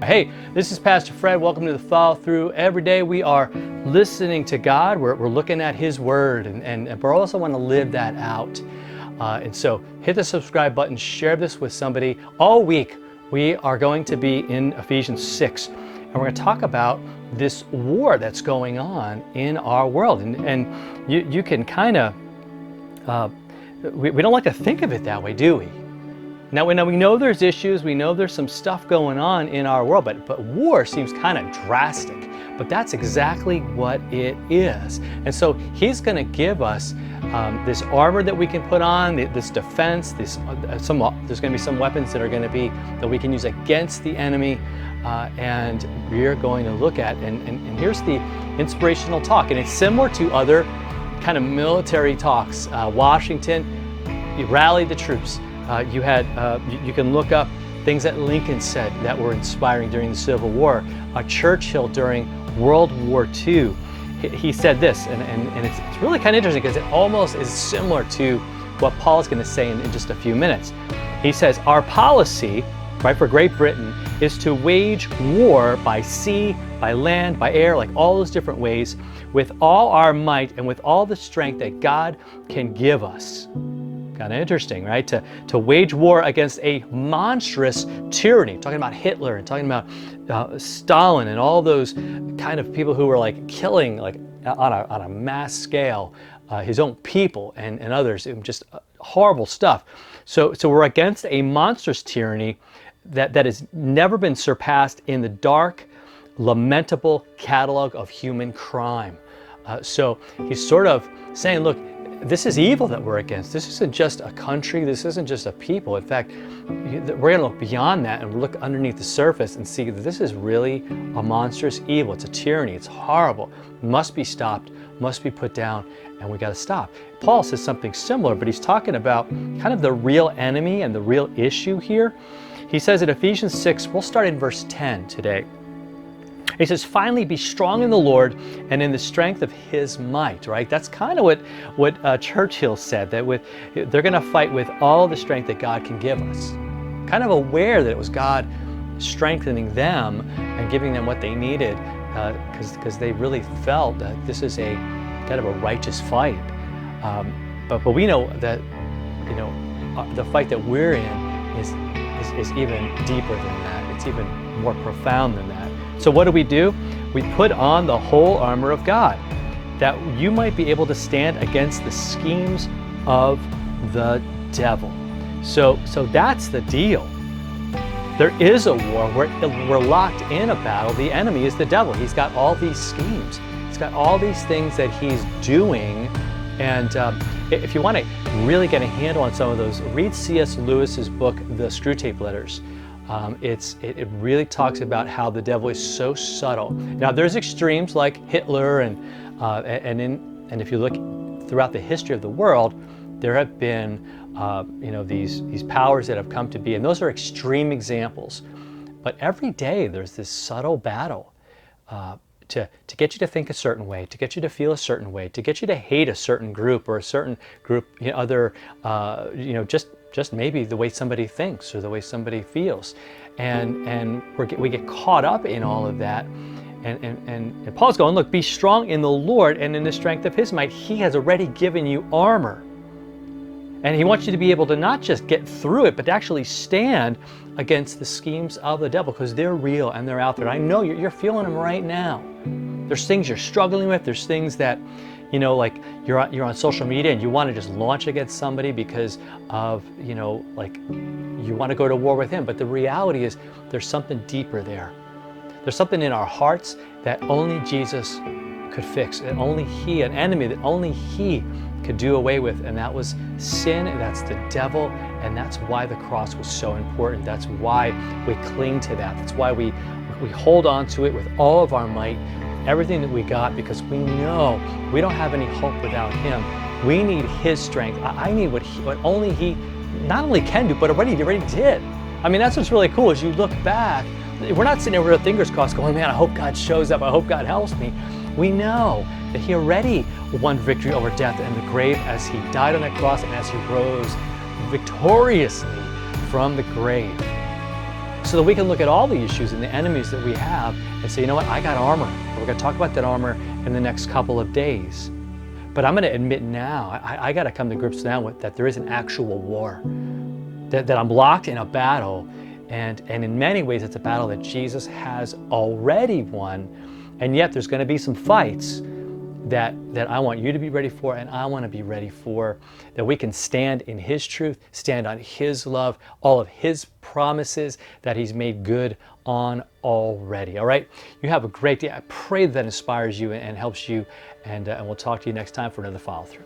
Hey, this is Pastor Fred. Welcome to the Follow Through. Every day we are listening to God. We're looking at His Word, and we also want to live that out. And so hit the subscribe button, share this with somebody. All week we are going to be in Ephesians 6, and we're going to talk about this war that's going on in our world. And you can kind of, we don't like to think of it that way, do we? Now we know there's issues, we know there's some stuff going on in our world, but war seems kind of drastic. But that's exactly what it is. And so He's going to give us this armor that we can put on, this defense, there's going to be some weapons that are going to be that we can use against the enemy, and we're going to look at, and here's the inspirational talk, and it's similar to other kind of military talks. Washington, he rallied the troops. You can look up things that Lincoln said that were inspiring during the Civil War. Churchill during World War II, he said this, and it's really kind of interesting because it almost is similar to what Paul's going to say in just a few minutes. He says, our policy, right, for Great Britain is to wage war by sea, by land, by air, like all those different ways, with all our might and with all the strength that God can give us. Kind of interesting, right? To wage war against a monstrous tyranny. Talking about Hitler and talking about Stalin and all those kind of people who were like killing like on a mass scale his own people and others. It was just horrible stuff. So we're against a monstrous tyranny that has never been surpassed in the dark, lamentable catalog of human crime. So he's sort of saying, look, this is evil that we're against. This isn't just a country. This isn't just a people. In fact, we're going to look beyond that and look underneath the surface and see that this is really a monstrous evil. It's a tyranny. It's horrible. It must be stopped, must be put down, and we got to stop. Paul says something similar, but he's talking about kind of the real enemy and the real issue here. He says in Ephesians 6, we'll start in verse 10 today. He says, finally, be strong in the Lord and in the strength of His might, right? That's kind of what Churchill said, that they're going to fight with all the strength that God can give us. Kind of aware that it was God strengthening them and giving them what they needed, because they really felt that this is a kind of a righteous fight. But we know that, the fight that we're in is even deeper than that. It's even more profound than that. So what do? We put on the whole armor of God, that you might be able to stand against the schemes of the devil. So that's the deal. There is a war. We're locked in a battle. The enemy is the devil. He's got all these schemes. He's got all these things that he's doing. And if you want to really get a handle on some of those, read C.S. Lewis's book, The Screwtape Letters. It really talks about how the devil is so subtle. Now there's extremes like Hitler and if you look throughout the history of the world, there have been these powers that have come to be, and those are extreme examples. But every day there's this subtle battle to get you to think a certain way, to get you to feel a certain way, to get you to hate a certain group or a certain group, just maybe the way somebody thinks or the way somebody feels, and we get caught up in all of that, and Paul's going, look, be strong in the Lord and in the strength of His might. He has already given you armor, and He wants you to be able to not just get through it, but to actually stand against the schemes of the devil, because they're real and they're out there. I know you're feeling them right now. There's things you're struggling with. There's things that like you're on social media and you want to just launch against somebody because of, like you want to go to war with him. But the reality is there's something deeper there. There's something in our hearts that only Jesus could fix, and only He, an enemy that only He could do away with, and that was sin, and that's the devil, and that's why the cross was so important. That's why we cling to that. That's why we hold on to it with all of our might, everything that we got, because we know we don't have any hope without Him. We need His strength. I need what only He not only can do, but already did. I mean, that's what's really cool. As you look back, we're not sitting there with our fingers crossed going, man, I hope God shows up. I hope God helps me. We know that He already won victory over death and the grave as He died on that cross and as He rose victoriously from the grave. so that we can look at all the issues and the enemies that we have and say, you know what, I got armor. We're going to talk about that armor in the next couple of days. But I'm going to admit now, I got to come to grips now with that there is an actual war, that I'm locked in a battle, and in many ways it's a battle that Jesus has already won, and yet there's going to be some fights that I want you to be ready for, and I want to be ready for, that we can stand in His truth, stand on His love, all of His promises that He's made good on already. All right? You have a great day. I pray that inspires you and helps you, and we'll talk to you next time for another follow through.